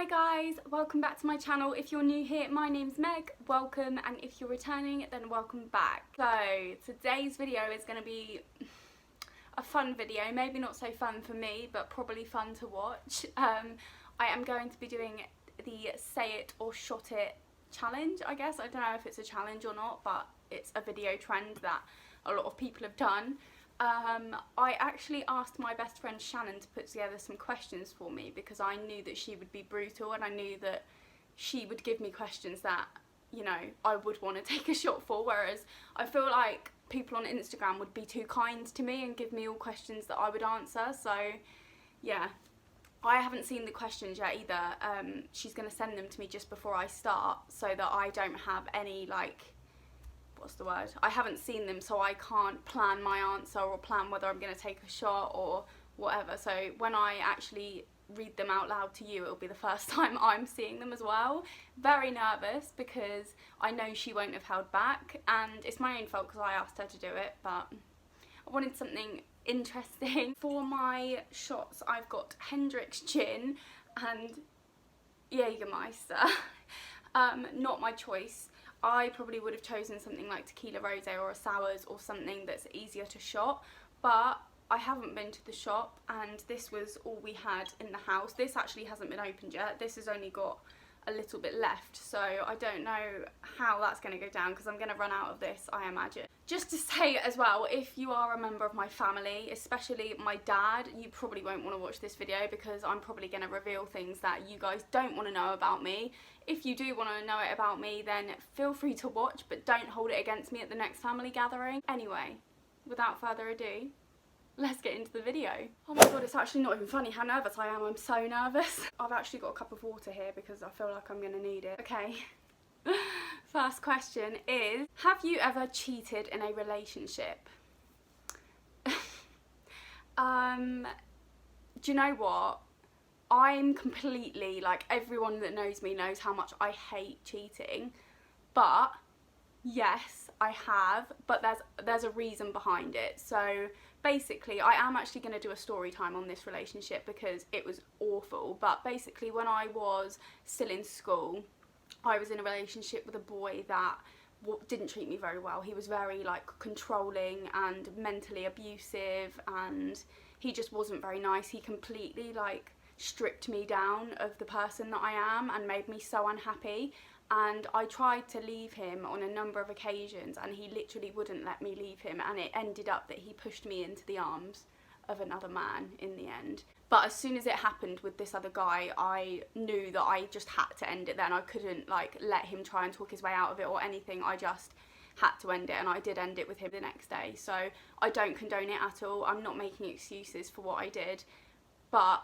Hi guys, welcome back to my channel. If you're new here, my name's Meg, welcome, and if you're returning, then welcome back. So today's video is going to be a fun video, maybe not so fun for me, but probably fun to watch. I am going to be doing the say it or shot it challenge, I guess. I don't know if it's a challenge or not, but it's a video trend that a lot of people have done. I actually asked my best friend Shannon to put together some questions for me because I knew that she would be brutal and I knew that she would give me questions that, you know, I would want to take a shot for, whereas I feel like people on Instagram would be too kind to me and give me all questions that I would answer. So yeah, I haven't seen the questions yet either. She's going to send them to me just before I start so that I don't have any, like, what's the word? I haven't seen them, so I can't plan my answer or plan whether I'm going to take a shot or whatever. So when I actually read them out loud to you, it'll be the first time I'm seeing them as well. Very nervous because I know she won't have held back, and it's my own fault because I asked her to do it, but I wanted something interesting. For my shots, I've got Hendrick's Gin and Jägermeister. Not my choice. I probably would have chosen something like tequila rosé or a sours or something that's easier to shot, but I haven't been to the shop and this was all we had in the house. This actually hasn't been opened yet. This has only got a little bit left, so I don't know how that's going to go down because I'm going to run out of this, I imagine. Just to say as well, if you are a member of my family, especially my dad, you probably won't want to watch this video because I'm probably going to reveal things that you guys don't want to know about me. If you do want to know it about me, then feel free to watch, but don't hold it against me at the next family gathering. Anyway, without further ado, let's get into the video. Oh my god, it's actually not even funny how nervous I am. I'm so nervous. I've actually got a cup of water here because I feel like I'm going to need it. Okay. First question is, have you ever cheated in a relationship? Do you know what? I'm completely, like, everyone that knows me knows how much I hate cheating, but yes, I have, but there's a reason behind it. So basically, I am actually going to do a story time on this relationship because it was awful. But basically, when I was still in school, I was in a relationship with a boy that didn't treat me very well. He was very, like, controlling and mentally abusive, and he just wasn't very nice. He completely, like, stripped me down of the person that I am and made me so unhappy. And I tried to leave him on a number of occasions and he literally wouldn't let me leave him, and it ended up that he pushed me into the arms of another man in the end. But as soon as it happened with this other guy, I knew that I just had to end it then. I couldn't, like, let him try and talk his way out of it or anything. I just had to end it, and I did end it with him the next day. So I don't condone it at all. I'm not making excuses for what I did, but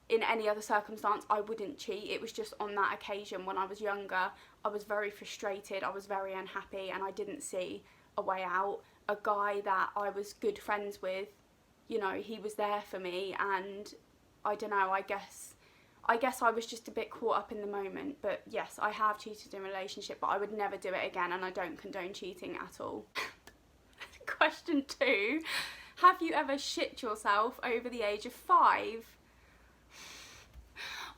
in any other circumstance I wouldn't cheat. It was just on that occasion when I was younger. I was very frustrated, I was very unhappy, and I didn't see a way out. A guy that I was good friends with, you know, he was there for me, and I don't know, I guess I was just a bit caught up in the moment. But yes, I have cheated in a relationship, but I would never do it again, and I don't condone cheating at all. Question 2, have you ever shit yourself over the age of 5?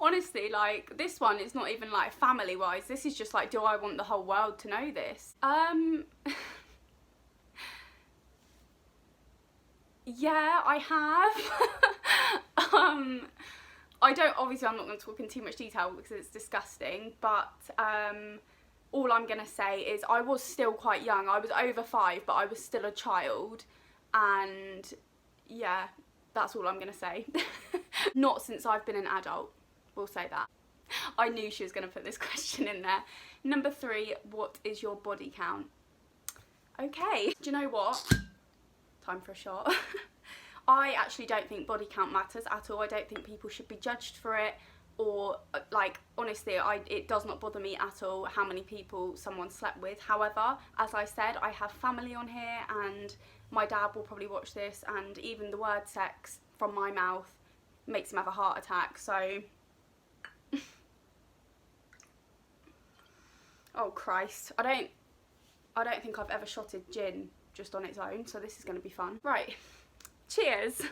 Honestly, like, this one is not even, like, family-wise. This is just, like, do I want the whole world to know this? Yeah, I have. Obviously I'm not going to talk in too much detail because it's disgusting, but all I'm going to say is I was still quite young. I was over 5, but I was still a child, and yeah, that's all I'm going to say. Not since I've been an adult. We'll say that. I knew she was going to put this question in there. Number 3, what is your body count? Okay, do you know what? Time for a shot. I actually don't think body count matters at all. I don't think people should be judged for it, or, like, honestly, it does not bother me at all how many people someone slept with. However, as I said, I have family on here, and my dad will probably watch this, and even the word sex from my mouth makes him have a heart attack, so oh Christ, I don't think I've ever shotted gin just on its own, so this is going to be fun. Right, cheers.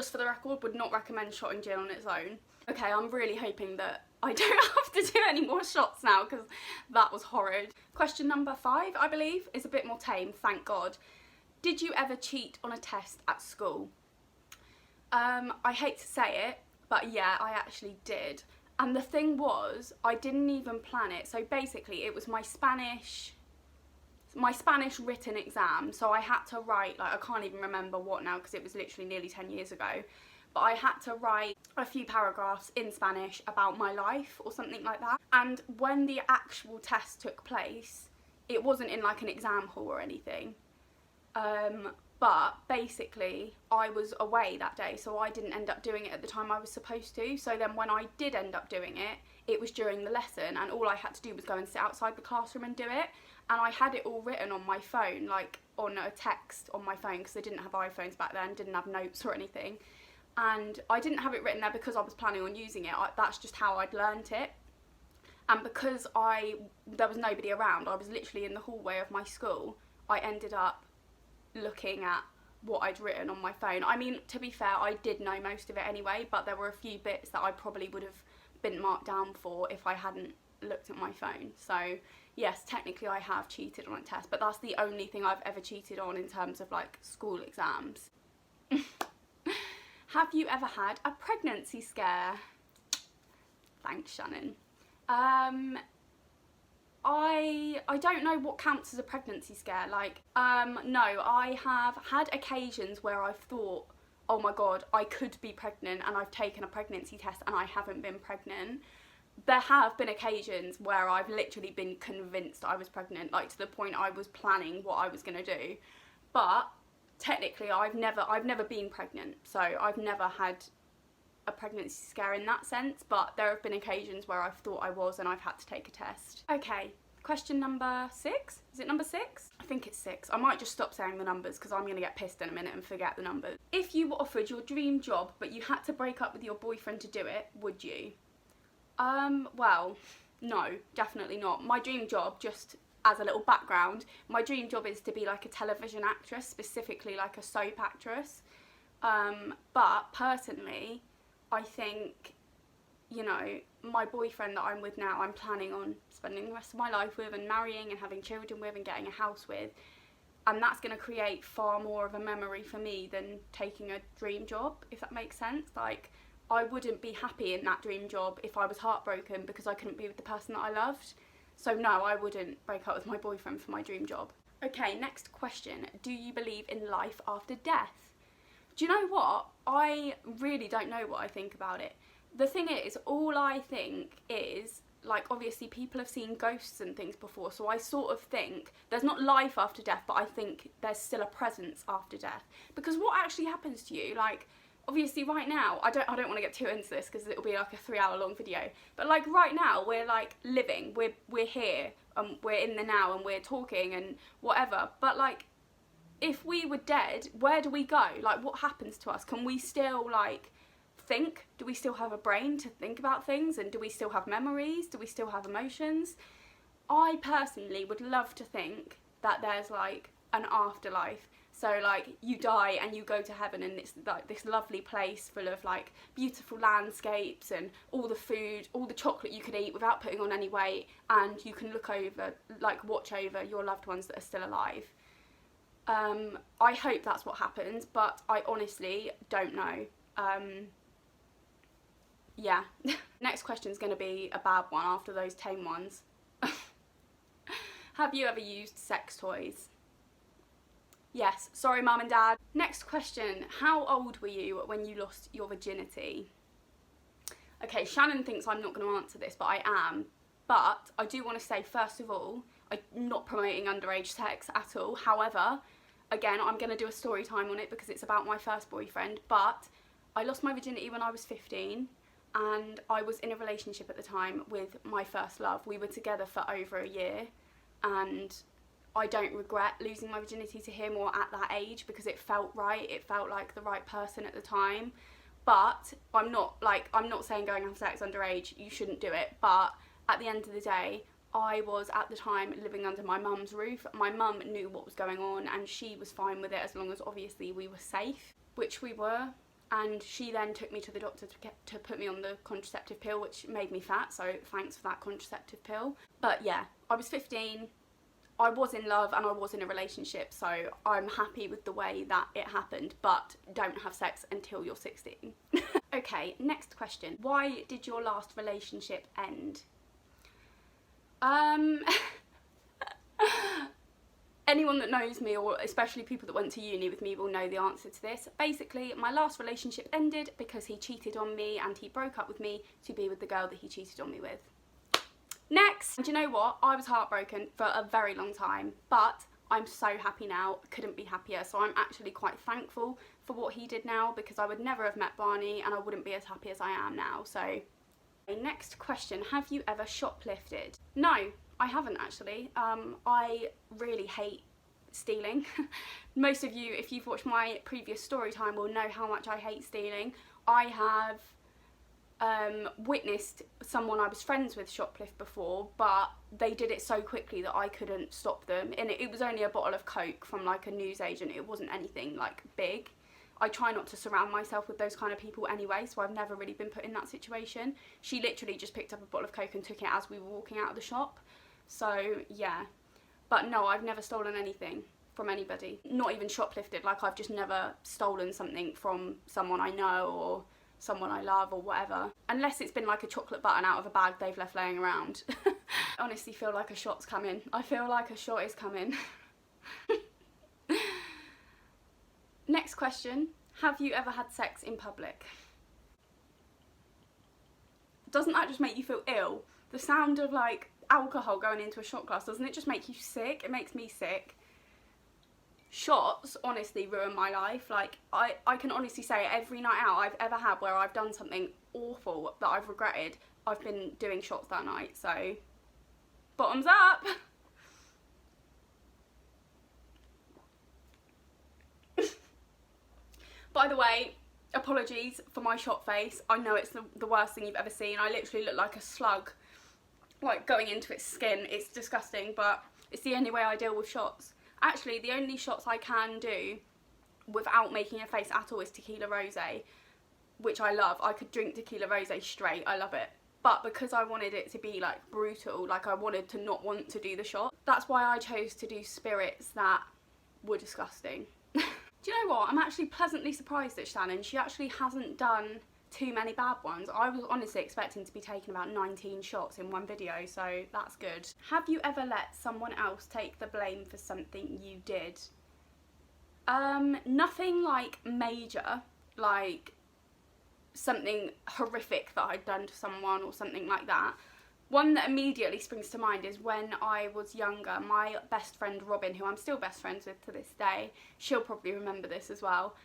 just for the record, would not recommend shotting gin on its own. Okay, I'm really hoping that I don't have to do any more shots now, because that was horrid. Question number 5, I believe, is a bit more tame, thank God. Did you ever cheat on a test at school? I hate to say it, but yeah, I actually did. And the thing was, I didn't even plan it. So basically, it was my Spanish written exam. So I had to write, like, I can't even remember what now because it was literally nearly 10 years ago. But I had to write a few paragraphs in Spanish about my life or something like that. And when the actual test took place, it wasn't in like an exam hall or anything. But basically I was away that day, so I didn't end up doing it at the time I was supposed to. So then when I did end up doing it, it was during the lesson, and all I had to do was go and sit outside the classroom and do it. And I had it all written on my phone, like on a text on my phone, because I didn't have iPhones back then, didn't have notes or anything. And I didn't have it written there because I was planning on using it. That's just how I'd learnt it. And because there was nobody around, I was literally in the hallway of my school, I ended up looking at what I'd written on my phone. I mean, to be fair, I did know most of it anyway, but there were a few bits that I probably would have been marked down for if I hadn't looked at my phone. So yes, technically I have cheated on a test, but that's the only thing I've ever cheated on in terms of like school exams. Have you ever had a pregnancy scare? Thanks, Shannon. I don't know what counts as a pregnancy scare. Like, no, I have had occasions where I've thought, oh my god, I could be pregnant, and I've taken a pregnancy test and I haven't been pregnant. There have been occasions where I've literally been convinced I was pregnant, like to the point I was planning what I was going to do. But technically I've never been pregnant, so I've never had a pregnancy scare in that sense, but there have been occasions where I've thought I was and I've had to take a test. Okay, question number 6? Is it number 6? I think it's 6. I might just stop saying the numbers because I'm going to get pissed in a minute and forget the numbers. If you were offered your dream job but you had to break up with your boyfriend to do it, would you? Well, no, definitely not. My dream job, just as a little background, my dream job is to be like a television actress, specifically like a soap actress. But personally, I think, you know, my boyfriend that I'm with now, I'm planning on spending the rest of my life with and marrying and having children with and getting a house with. And that's going to create far more of a memory for me than taking a dream job, if that makes sense. Like, I wouldn't be happy in that dream job if I was heartbroken because I couldn't be with the person that I loved. So no, I wouldn't break up with my boyfriend for my dream job. Okay, next question. Do you believe in life after death? Do you know what? I really don't know what I think about it. The thing is, all I think is, like, obviously people have seen ghosts and things before, so I sort of think there's not life after death, but I think there's still a presence after death. Because what actually happens to you, like, obviously right now, I don't want to get too into this because it'll be like a 3-hour long video, but like right now we're like living, we're here, we're in the now and we're talking and whatever, but like if we were dead, where do we go? Like, what happens to us? Can we still like think? Do we still have a brain to think about things? And do we still have memories? Do we still have emotions? I personally would love to think that there's like an afterlife. So like you die and you go to heaven and it's like this lovely place full of like beautiful landscapes and all the food, all the chocolate you could eat without putting on any weight, and you can look over, like watch over your loved ones that are still alive. I hope that's what happens, but I honestly don't know. Yeah. Next question is going to be a bad one after those tame ones. Have you ever used sex toys? Yes, sorry mum and dad. Next question, how old were you when you lost your virginity? Okay, Shannon thinks I'm not going to answer this, but I am. But I do want to say, first of all, I'm not promoting underage sex at all. However, again, I'm going to do a story time on it because it's about my first boyfriend. But I lost my virginity when I was 15 and I was in a relationship at the time with my first love. We were together for over a year and I don't regret losing my virginity to him or at that age because it felt right. It felt like the right person at the time. But I'm not saying going and have sex underage, you shouldn't do it. But at the end of the day, I was at the time living under my mum's roof. My mum knew what was going on and she was fine with it as long as obviously we were safe, which we were. and she then took me to the doctor to put me on the contraceptive pill, which made me fat, so thanks for that contraceptive pill. But yeah, I was 15, I was in love and I was in a relationship, so I'm happy with the way that it happened, but don't have sex until you're 16. Okay, next question. Why did your last relationship end? Anyone that knows me, or especially people that went to uni with me, will know the answer to this. Basically, my last relationship ended because he cheated on me and he broke up with me to be with the girl that he cheated on me with. Next! And you know what? I was heartbroken for a very long time, but I'm so happy now. Couldn't be happier. So I'm actually quite thankful for what he did now, because I would never have met Barney and I wouldn't be as happy as I am now. So, next question. Have you ever shoplifted? No, I haven't actually. I really hate stealing. Most of you, if you've watched my previous story time, will know how much I hate stealing. I have witnessed someone I was friends with shoplift before, but they did it so quickly that I couldn't stop them, and it was only a bottle of Coke from like a newsagent. It wasn't anything like big. I try not to surround myself with those kind of people anyway, so I've never really been put in that situation. She literally just picked up a bottle of Coke and took it as we were walking out of the shop. So yeah, but no, I've never stolen anything from anybody. Not even shoplifted. Like, I've just never stolen something from someone I know or someone I love or whatever. Unless it's been like a chocolate button out of a bag they've left laying around. I honestly feel like a shot's coming. I feel like a shot is coming. Next question. Have you ever had sex in public? Doesn't that just make you feel ill? The sound of like alcohol going into a shot glass, doesn't it just make you sick? It makes me sick. Shots honestly ruin my life. Like, I can honestly say every night out I've ever had where I've done something awful that I've regretted, I've been doing shots that night. So bottoms up. By the way, apologies for my shot face. I know it's the worst thing you've ever seen. I literally look like a slug, like going into its skin. It's disgusting, but it's the only way I deal with shots. Actually, the only shots I can do without making a face at all is tequila rosé, which I love. I could drink tequila rosé straight. I love it. But because I wanted it to be like brutal, like I wanted to not want to do the shot, that's why I chose to do spirits that were disgusting. Do you know what? I'm actually pleasantly surprised at Shannon. She actually hasn't done too many bad ones. I was honestly expecting to be taking about 19 shots in one video, so that's good. Have you ever let someone else take the blame for something you did? Nothing like major, like something horrific that I'd done to someone or something like that. One that immediately springs to mind is when I was younger, my best friend Robin, who I'm still best friends with to this day, she'll probably remember this as well.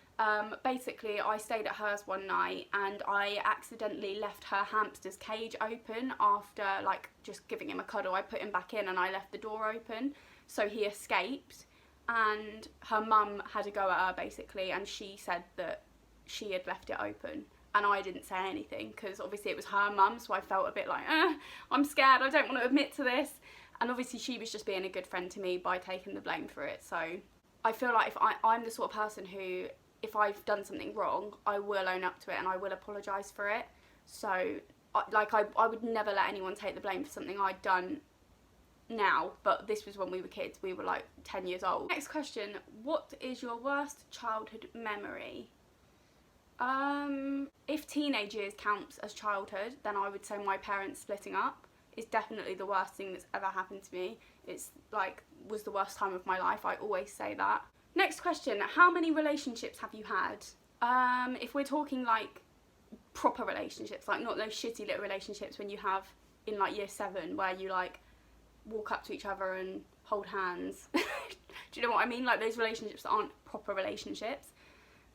Basically, I stayed at hers one night and I accidentally left her hamster's cage open after like just giving him a cuddle. I put him back in and I left the door open, so he escaped, and her mum had a go at her basically, and she said that she had left it open. And I didn't say anything because obviously it was her mum, so I felt a bit like, I'm scared, I don't want to admit to this. And obviously she was just being a good friend to me by taking the blame for it. So I feel like if I'm the sort of person who, if I've done something wrong, I will own up to it and I will apologise for it. So like I would never let anyone take the blame for something I'd done now, but this was when we were kids. We were like 10 years old. Next question, what is your worst childhood memory? If teenage years counts as childhood, then I would say my parents splitting up is definitely the worst thing that's ever happened to me. It's like, was the worst time of my life. I always say that. Next question, how many relationships have you had? If we're talking like proper relationships, like not those shitty little relationships when you have in like year 7 where you like walk up to each other and hold hands. Do you know what I mean? Like those relationships that aren't proper relationships.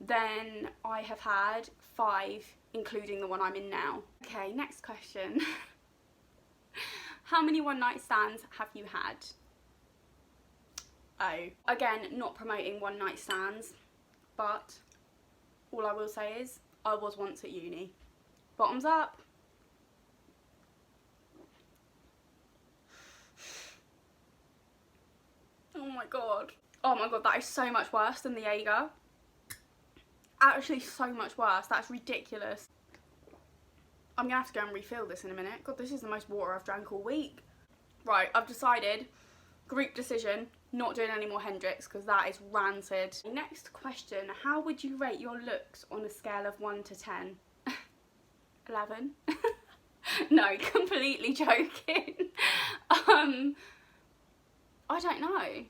Then I have had 5, including the one I'm in now. Okay, next question. How many one night stands have you had? Oh, again, not promoting one night stands, but all I will say is I was once at uni. Bottoms up. Oh my god. Oh my god, that is so much worse than the Jaeger. Actually, so much worse. That's ridiculous. I'm gonna have to go and refill this in a minute. God, this is the most water I've drank all week. Right, I've decided, group decision, not doing any more Hendrix because that is rancid. Next question, how would you rate your looks on a scale of 1 to 10? 11? No, completely joking. I don't know.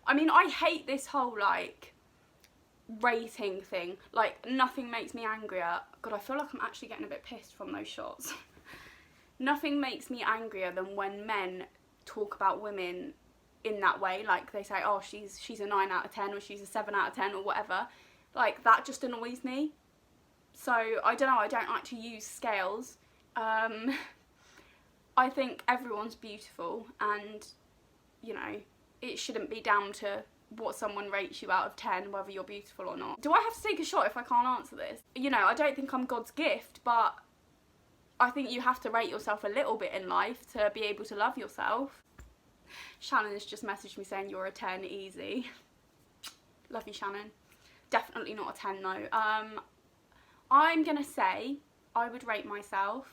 I mean, I hate this whole, like, rating thing. Like, nothing makes me angrier. God, I feel like I'm actually getting a bit pissed from those shots. Nothing makes me angrier than when men talk about women in that way. Like, they say, oh, she's a 9 out of 10 or she's a 7 out of 10 or whatever. Like, that just annoys me. So, I don't know, I don't like to use scales. I think everyone's beautiful and, you know, it shouldn't be down to what someone rates you out of 10, whether you're beautiful or not. Do I have to take a shot if I can't answer this? You know, I don't think I'm God's gift, but I think you have to rate yourself a little bit in life to be able to love yourself. Shannon has just messaged me saying you're a 10, easy. Love you, Shannon. Definitely not a 10 though. I'm gonna say I would rate myself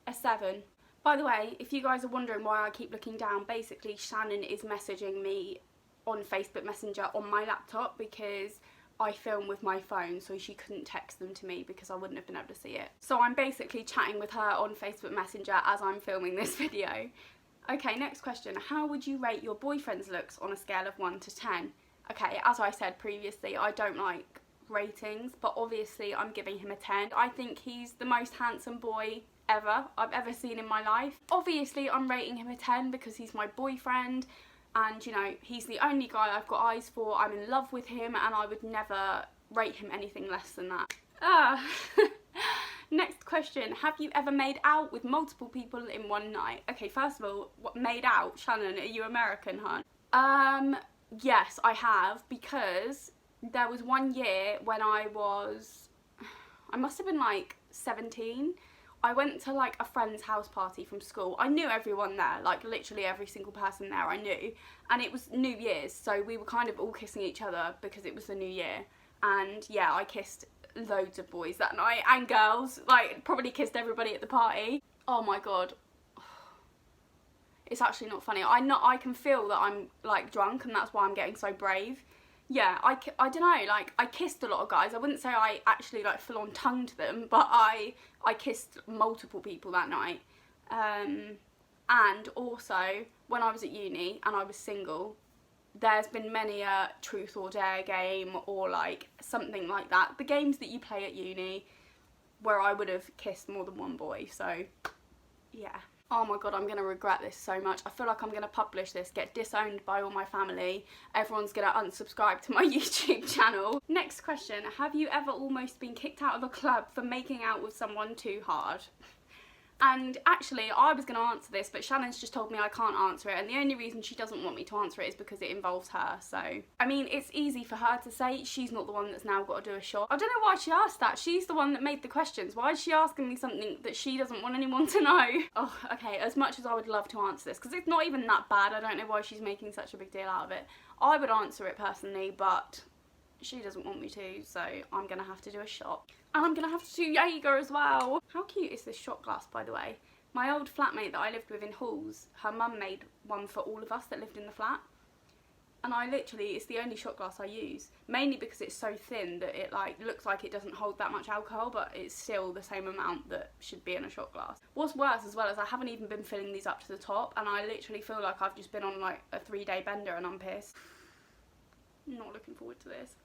a 7. By the way, if you guys are wondering why I keep looking down, basically Shannon is messaging me on Facebook Messenger on my laptop because I film with my phone, so she couldn't text them to me because I wouldn't have been able to see it. So I'm basically chatting with her on Facebook Messenger as I'm filming this video. Okay, next question. How would you rate your boyfriend's looks on a scale of 1 to 10? Okay, as I said previously, I don't like ratings, but obviously I'm giving him a 10. I think he's the most handsome boy I've ever seen in my life. Obviously I'm rating him a 10 because he's my boyfriend and, you know, he's the only guy I've got eyes for. I'm in love with him and I would never rate him anything less than that. Next question, have you ever made out with multiple people in one night? Okay, first of all, what made out? Shannon, are you American, hun? Yes, I have, because there was one year when I must have been like 17. I went to like a friend's house party from school. I knew everyone there, like literally every single person there I knew. And it was New Year's, so we were kind of all kissing each other because it was the new year. And yeah, I kissed loads of boys that night, and girls, like probably kissed everybody at the party. Oh my god. It's actually not funny. I can feel that I'm like drunk and that's why I'm getting so brave. Yeah, I don't know, like, I kissed a lot of guys. I wouldn't say I actually, like, full-on tongued them, but I kissed multiple people that night. And also, when I was at uni and I was single, there's been many a truth or dare game or, like, something like that. The games that you play at uni where I would have kissed more than one boy, so, yeah. Oh my god, I'm going to regret this so much. I feel like I'm going to publish this, get disowned by all my family. Everyone's going to unsubscribe to my YouTube channel. Next question, have you ever almost been kicked out of a club for making out with someone too hard? And actually, I was going to answer this, but Shannon's just told me I can't answer it, and the only reason she doesn't want me to answer it is because it involves her, so. I mean, it's easy for her to say. She's not the one that's now got to do a shot. I don't know why she asked that. She's the one that made the questions. Why is she asking me something that she doesn't want anyone to know? Oh, okay, as much as I would love to answer this, because it's not even that bad, I don't know why she's making such a big deal out of it. I would answer it personally, but she doesn't want me to, so I'm going to have to do a shot. And I'm going to have to do Jaeger as well. How cute is this shot glass, by the way? My old flatmate that I lived with in Halls, her mum made one for all of us that lived in the flat. And it's the only shot glass I use. Mainly because it's so thin that it like looks like it doesn't hold that much alcohol, but it's still the same amount that should be in a shot glass. What's worse as well is I haven't even been filling these up to the top, and I literally feel like I've just been on like a 3-day bender and I'm pissed. I'm not looking forward to this.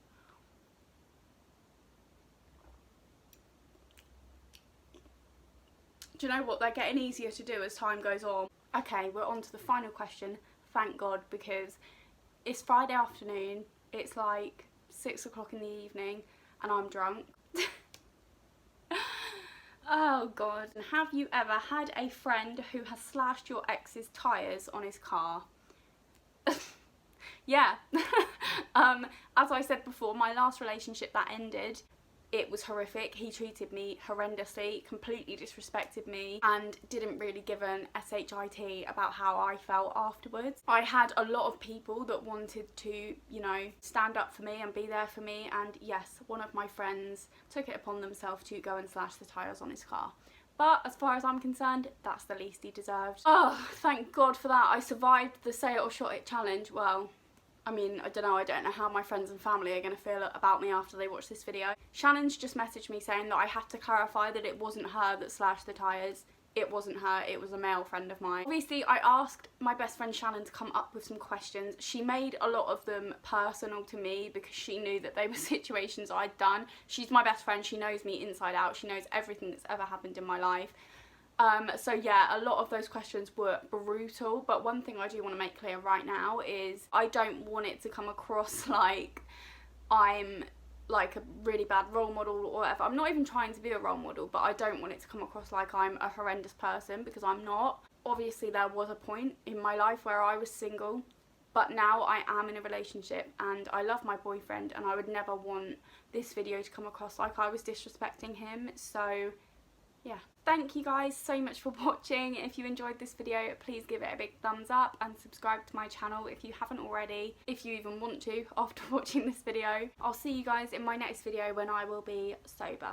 Do you know what? They're getting easier to do as time goes on. Okay, we're on to the final question, thank God, because it's Friday afternoon, it's like 6 o'clock in the evening, and I'm drunk. Oh God. Have you ever had a friend who has slashed your ex's tyres on his car? Yeah. As I said before, my last relationship that ended, it was horrific. He treated me horrendously, completely disrespected me, and didn't really give an shit about how I felt afterwards. I had a lot of people that wanted to, you know, stand up for me and be there for me, and yes, one of my friends took it upon themselves to go and slash the tyres on his car. But as far as I'm concerned, that's the least he deserved. Oh, thank God for that. I survived the say it or shot it challenge. Well, I mean, I don't know how my friends and family are going to feel about me after they watch this video. Shannon's just messaged me saying that I had to clarify that it wasn't her that slashed the tyres. It wasn't her, it was a male friend of mine. Obviously, I asked my best friend Shannon to come up with some questions. She made a lot of them personal to me because she knew that they were situations I'd done. She's my best friend, she knows me inside out, she knows everything that's ever happened in my life. So yeah, a lot of those questions were brutal, but one thing I do want to make clear right now is I don't want it to come across like I'm like a really bad role model or whatever. I'm not even trying to be a role model, but I don't want it to come across like I'm a horrendous person, because I'm not. Obviously there was a point in my life where I was single, but now I am in a relationship and I love my boyfriend, and I would never want this video to come across like I was disrespecting him. So yeah, thank you guys so much for watching. If you enjoyed this video, please give it a big thumbs up and subscribe to my channel if you haven't already, if you even want to after watching this video. I'll see you guys in my next video when I will be sober.